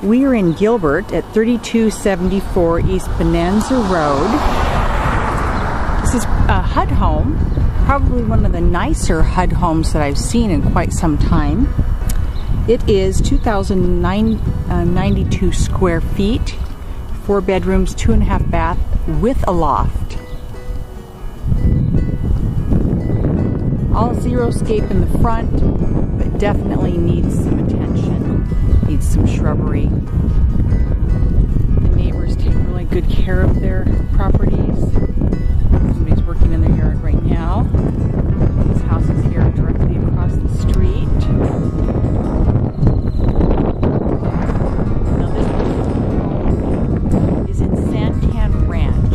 We are in Gilbert at 3274 East Bonanza Road. This is a HUD home, probably one of the nicer HUD homes that I've seen in quite some time. It is 2,092 square feet, 4 bedrooms, 2.5 bath with a loft. All xeriscape in the front, but definitely needs some attention. Needs some shrubbery. The neighbors take really good care of their properties. Somebody's working in their yard right now. This house is here directly across the street. Now this is in Santan Ranch.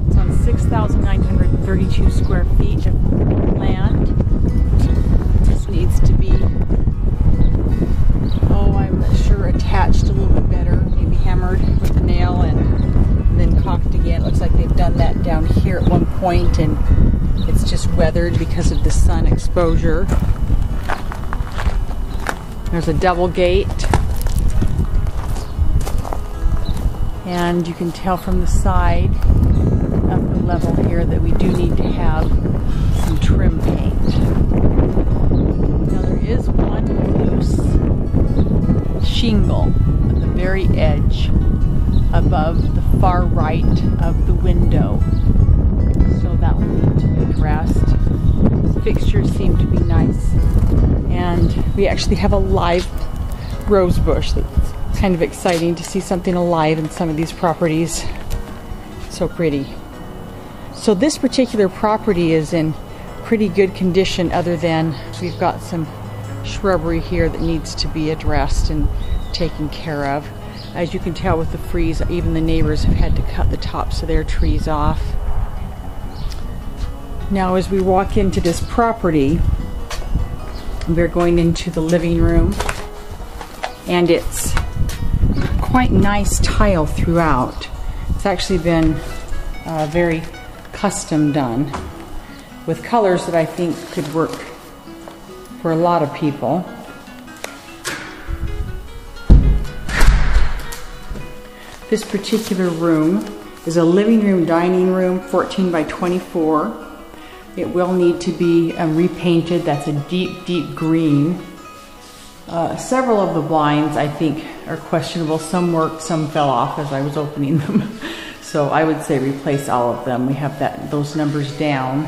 It's on 6,932 square feet of land. This needs to be, I'm not sure, attached a little bit better, maybe hammered with a nail and then caulked again. It looks like they've done that down here at one point and it's just weathered because of the sun exposure. There's a double gate, and you can tell from the side of the level here that we do need to have some trim paint. Now there is one loose shingle at the very edge above the far right of the window, so that will need to be addressed. The fixtures seem to be nice, and we actually have a live rose bush. That's kind of exciting to see something alive in some of these properties. So pretty. So this particular property is in pretty good condition, other than we've got some shrubbery here that needs to be addressed and taken care of. As you can tell with the freeze, even the neighbors have had to cut the tops of their trees off. Now as we walk into this property, we're going into the living room, and it's quite nice tile throughout. It's actually been very custom done with colors that I think could work for a lot of people. This particular room is a living room, dining room, 14 by 24. It will need to be repainted. That's a deep, deep green. Several of the blinds, I think, are questionable. Some worked, some fell off as I was opening them. So I would say replace all of them. We have those numbers down.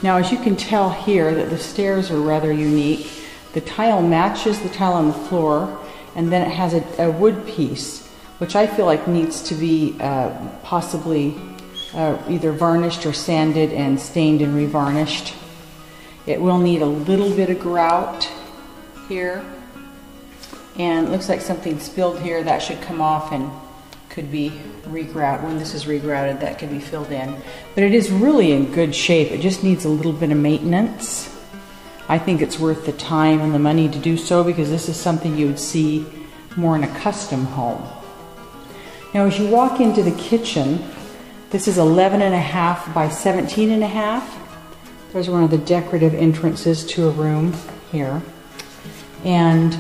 Now, as you can tell here, that the stairs are rather unique. The tile matches the tile on the floor, and then it has a wood piece, which I feel like needs to be possibly either varnished or sanded and stained and revarnished. It will need a little bit of grout here, and it looks like something spilled here. That should come off and could be regrouted. When this is regrouted, that could be filled in. But it is really in good shape. It just needs a little bit of maintenance. I think it's worth the time and the money to do so, because this is something you would see more in a custom home. Now as you walk into the kitchen, this is 11.5 by 17.5. There's one of the decorative entrances to a room here. And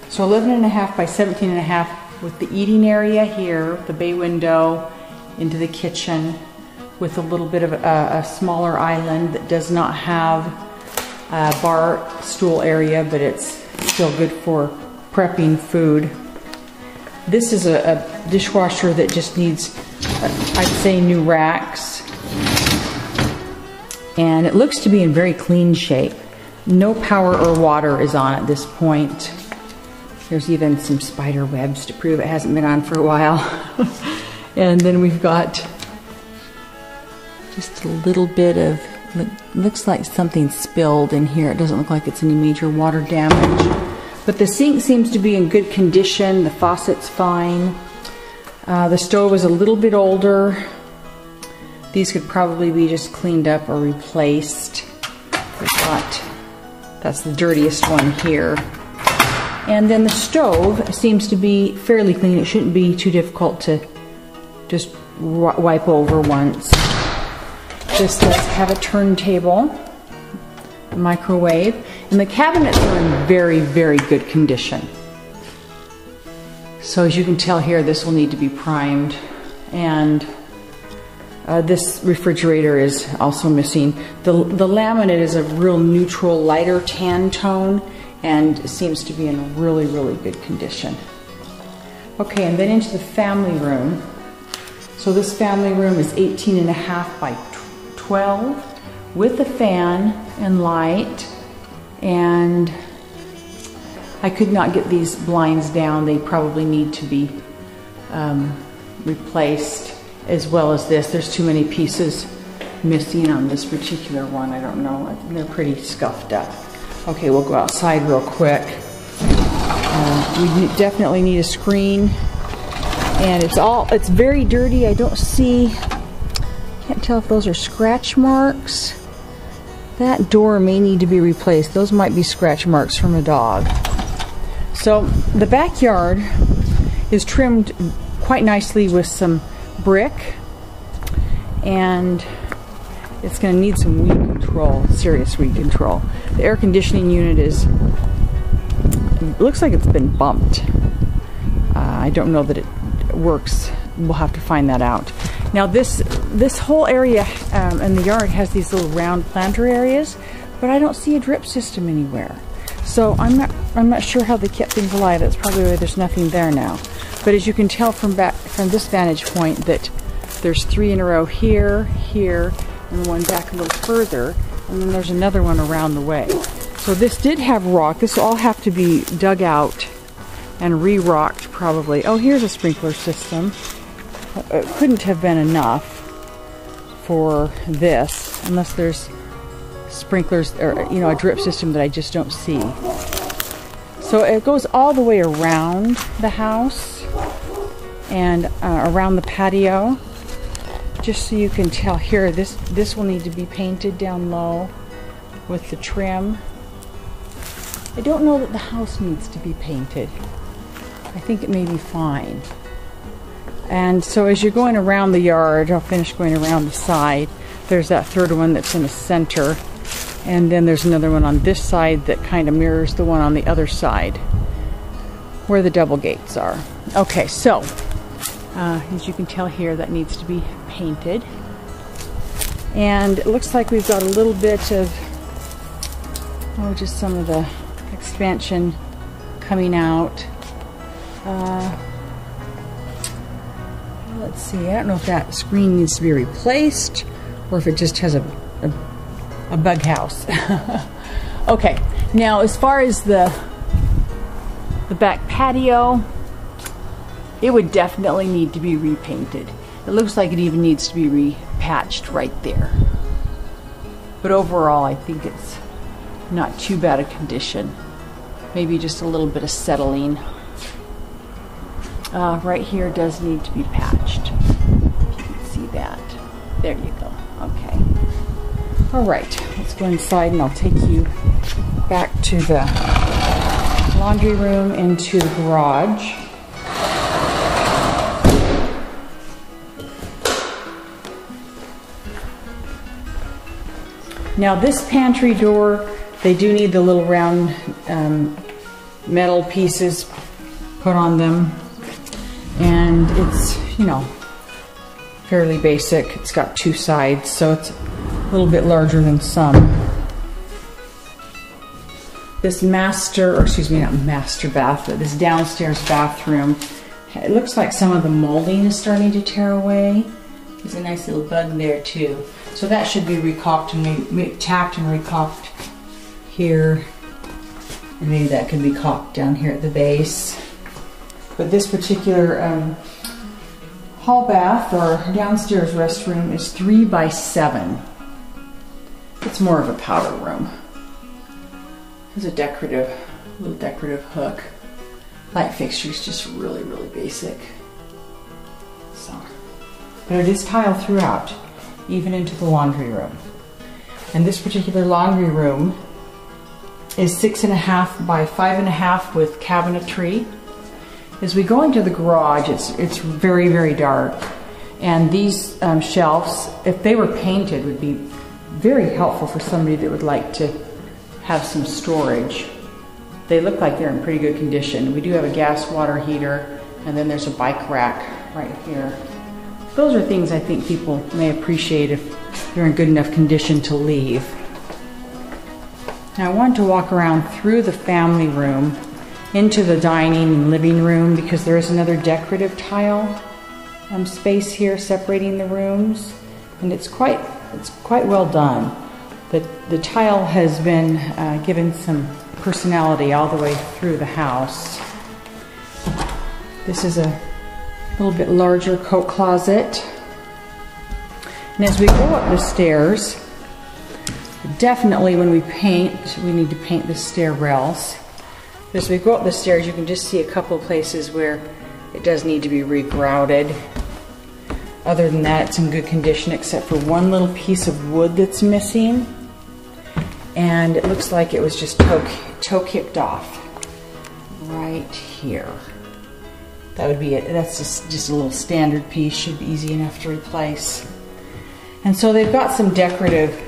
so 11.5 by 17.5 with the eating area here, the bay window into the kitchen, with a little bit of a smaller island that does not have a bar stool area, but it's still good for prepping food. This is a dishwasher that just needs, I'd say, new racks. And it looks to be in very clean shape. No power or water is on at this point. There's even some spider webs to prove it hasn't been on for a while. And then we've got just a little bit of, looks like something spilled in here. It doesn't look like it's any major water damage. But the sink seems to be in good condition. The faucet's fine. The stove is a little bit older. These could probably be just cleaned up or replaced. That's the dirtiest one here. And then the stove seems to be fairly clean. It shouldn't be too difficult to just wipe over once. This does have a turntable, a microwave, and the cabinets are in very, very good condition. So as you can tell here, this will need to be primed, and this refrigerator is also missing. The laminate is a real neutral, lighter tan tone, and it seems to be in really, really good condition. Okay, and then into the family room. So this family room is 18.5 by 12 with a fan and light, and I could not get these blinds down. They probably need to be replaced, as well as this. There's too many pieces missing on this particular one. I don't know. They're pretty scuffed up. Okay, we'll go outside real quick. We definitely need a screen, and it's very dirty. I don't see, can't tell if those are scratch marks. That door may need to be replaced. Those might be scratch marks from a dog. So the backyard is trimmed quite nicely with some brick, and it's going to need some weed control, serious weed control. The air conditioning unit looks like it's been bumped. I don't know that it works. We'll have to find that out. Now this whole area in the yard has these little round planter areas, but I don't see a drip system anywhere. So I'm not sure how they kept things alive. That's probably why there's nothing there now. But as you can tell from this vantage point, that there's 3 in a row here, here, and one back a little further, and then there's another one around the way. So this did have rock. This will all have to be dug out and re-rocked probably. Oh, here's a sprinkler system. It couldn't have been enough for this, unless there's sprinklers or a drip system that I just don't see. So it goes all the way around the house and around the patio. Just so you can tell here, this will need to be painted down low with the trim. I don't know that the house needs to be painted. I think it may be fine. And so as you're going around the yard, I'll finish going around the side. There's that third one that's in the center. And then there's another one on this side that kind of mirrors the one on the other side where the double gates are. Okay, so as you can tell here, that needs to be painted. And it looks like we've got a little bit of, just some of the expansion coming out. Let's see, I don't know if that screen needs to be replaced or if it just has a bug house. Okay, now as far as the back patio, it would definitely need to be repainted. It looks like it even needs to be repatched right there. But overall, I think it's not too bad a condition. Maybe just a little bit of settling. Right here does need to be patched. If you can see that. There you go. Okay. All right, let's go inside and I'll take you back to the laundry room, into the garage. Now this pantry door, they do need the little round metal pieces put on them. And it's, fairly basic. It's got 2 sides, so it's a little bit larger than some. This not master bath, but this downstairs bathroom, it looks like some of the molding is starting to tear away. There's a nice little bug there too. So that should be recaulked and tacked and recaulked here. And maybe that could be caulked down here at the base. But this particular hall bath or downstairs restroom is 3 by 7. It's more of a powder room. There's a little decorative hook. Light fixtures, just really, really basic. So, but it is tile throughout, even into the laundry room. And this particular laundry room is 6.5 by 5.5 with cabinetry. As we go into the garage, it's very, very dark. And these shelves, if they were painted, would be very helpful for somebody that would like to have some storage. They look like they're in pretty good condition. We do have a gas water heater And then there's a bike rack right here. Those are things I think people may appreciate if they're in good enough condition to leave. Now I wanted to walk around through the family room into the dining and living room because there is another decorative tile space here separating the rooms, and it's quite well done. The tile has been given some personality all the way through the house. This is a little bit larger coat closet. And as we go up the stairs, definitely when we paint, we need to paint the stair rails. As we go up the stairs, you can just see a couple of places where it does need to be regrouted. Other than that, it's in good condition except for one little piece of wood that's missing. And it looks like it was just toe kicked off right here. That would be it. That's just a little standard piece, should be easy enough to replace. And so they've got some decorative,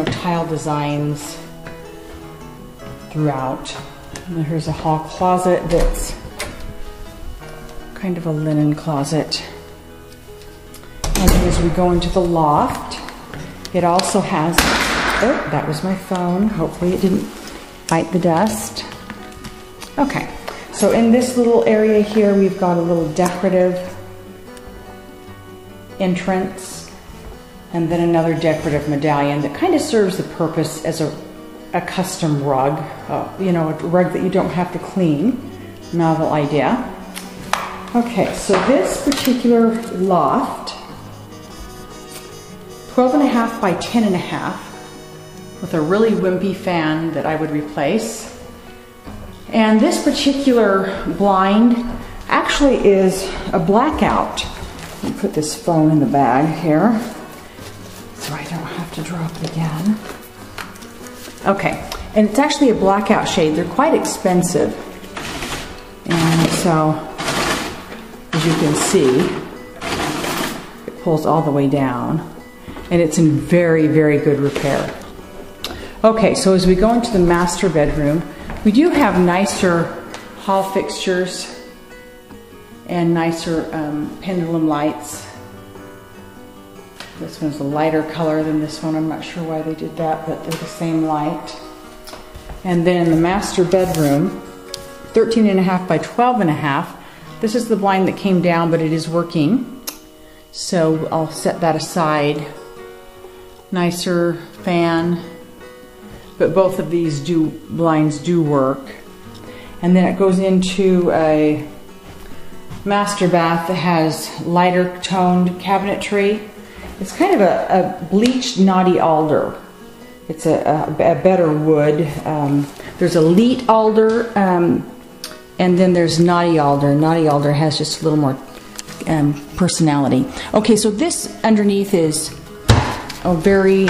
tile designs throughout. And here's a hall closet that's kind of a linen closet. And then as we go into the loft, it also has, oh, that was my phone. Hopefully it didn't bite the dust. Okay, so in this little area here, we've got a little decorative entrance and then another decorative medallion that kind of serves the purpose as a custom rug, a rug that you don't have to clean. Novel idea. Okay, so this particular loft, 12.5 by 10.5, with a really wimpy fan that I would replace. And this particular blind actually is a blackout. Let me put this phone in the bag here so I don't have to drop it again. Okay, and it's actually a blackout shade. They're quite expensive. And so, as you can see, it pulls all the way down. And it's in very, very good repair. Okay, so as we go into the master bedroom, we do have nicer hall fixtures and nicer pendulum lights. This one's a lighter color than this one. I'm not sure why they did that, but they're the same light. And then in the master bedroom, 13.5 by 12.5. This is the blind that came down, but it is working. So I'll set that aside. Nicer fan, but both of these blinds do work. And then it goes into a master bath that has lighter toned cabinetry. It's kind of a bleached knotty alder. It's a better wood. There's elite alder, and then there's knotty alder. Knotty alder has just a little more personality. Okay, so this underneath is very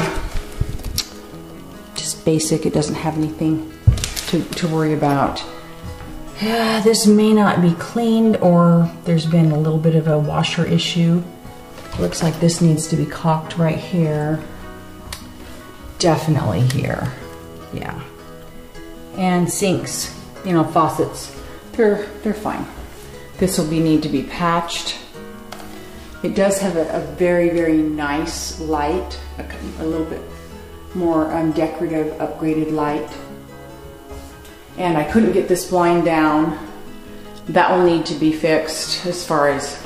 just basic. It doesn't have anything to worry about. This may not be cleaned, or there's been a little bit of a washer issue. Looks like this needs to be caulked right here. Definitely here. Yeah. And sinks, faucets, they're fine. This will need to be patched. It does have a very, very nice light, a little bit more decorative, upgraded light. And I couldn't get this blind down. That will need to be fixed as far as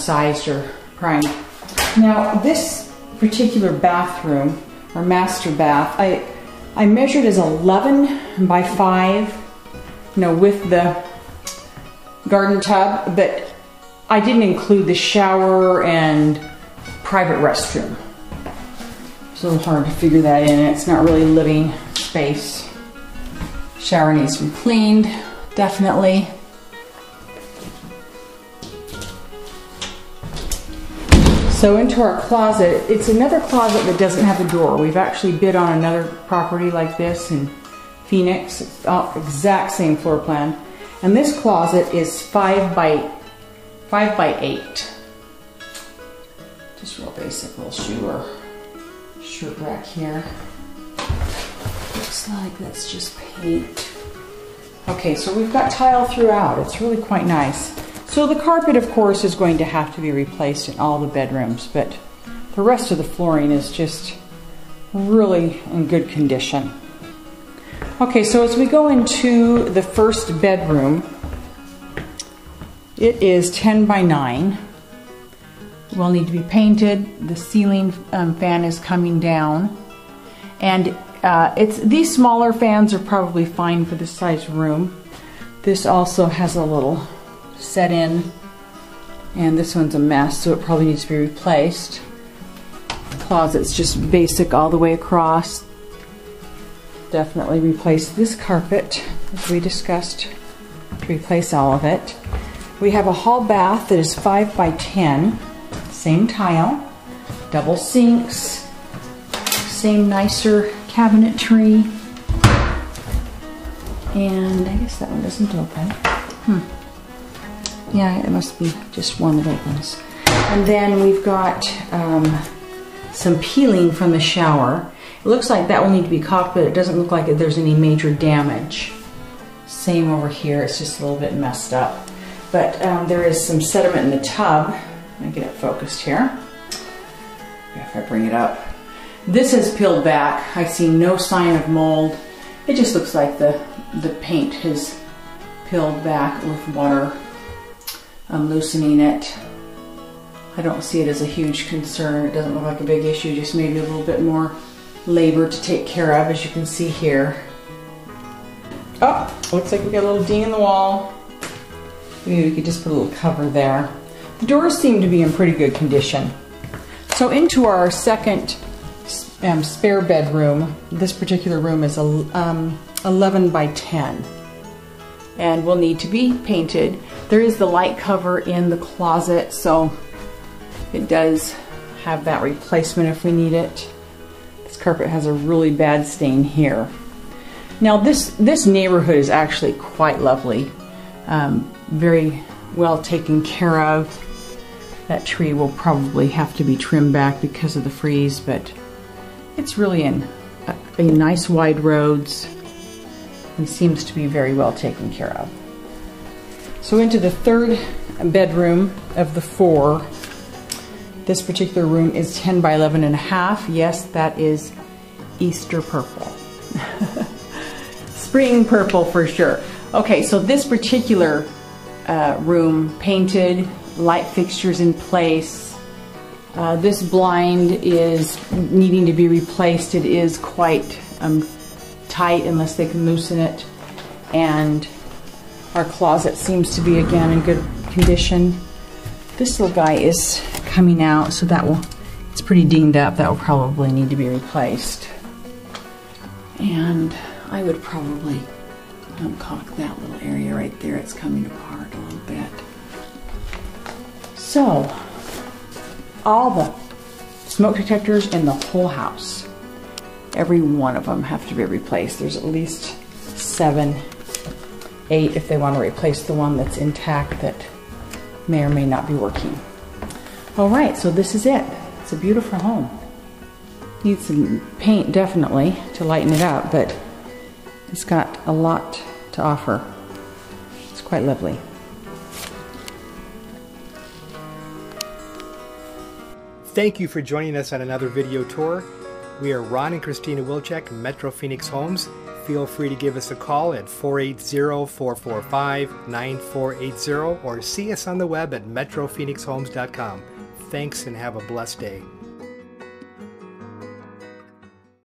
sized or primed. Now this particular bathroom, or master bath, I measured as 11 by 5, with the garden tub, but I didn't include the shower and private restroom. It's a little hard to figure that in. It's not really living space. Shower needs to be cleaned, definitely. So into our closet, it's another closet that doesn't have a door. We've actually bid on another property like this in Phoenix. It's the exact same floor plan. And this closet is 5 by 8. Just real basic little shoe or shirt rack here. Looks like that's just paint. Okay, so we've got tile throughout. It's really quite nice. So the carpet, of course, is going to have to be replaced in all the bedrooms, but the rest of the flooring is just really in good condition. Okay, so as we go into the first bedroom, it is 10 by 9. Will need to be painted. The ceiling fan is coming down, and these smaller fans are probably fine for this size room. This also has a little set in, and this one's a mess, so it probably needs to be replaced. The closet's just basic all the way across. Definitely replace this carpet, as we discussed, to replace all of it. We have a hall bath that is 5 by 10, same tile, double sinks, same nicer cabinetry, and I guess that one doesn't open. Yeah, it must be just one that opens. And then we've got some peeling from the shower. It looks like that will need to be caulked, but it doesn't look like there's any major damage. Same over here, it's just a little bit messed up. But there is some sediment in the tub. Let me get it focused here. If I bring it up. This has peeled back. I see no sign of mold. It just looks like the paint has peeled back with water. I'm loosening it. I don't see it as a huge concern. It doesn't look like a big issue, just maybe a little bit more labor to take care of, as you can see here. Oh, looks like we got a little ding in the wall. Maybe we could just put a little cover there. The doors seem to be in pretty good condition. So into our second spare bedroom, this particular room is 11 by 10 and will need to be painted. There is the light cover in the closet, so it does have that replacement if we need it. This carpet has a really bad stain here. Now this neighborhood is actually quite lovely. Very well taken care of. That tree will probably have to be trimmed back because of the freeze, but it's really in a nice wide roads and seems to be very well taken care of. So into the third bedroom of the 4. This particular room is 10 by 11 and a half. Yes, that is Easter purple. Spring purple for sure. Okay, so this particular room painted, light fixtures in place. This blind is needing to be replaced. It is quite tight unless they can loosen it. And our closet seems to be again in good condition. This little guy is coming out, so it's pretty dinged up. That will probably need to be replaced. And I would probably caulk that little area right there. It's coming apart a little bit. So, all the smoke detectors in the whole house, every one of them have to be replaced. There's at least 7, 8 if they want to replace the one that's intact that may or may not be working. All right, so this is it. It's a beautiful home. Needs some paint definitely to lighten it up, but it's got a lot to offer. It's quite lovely. Thank you for joining us on another video tour. We are Ron and Christina Wilczek, Metro Phoenix Homes. Feel free to give us a call at 480-445-9480 or see us on the web at metrophoenixhomes.com. Thanks and have a blessed day.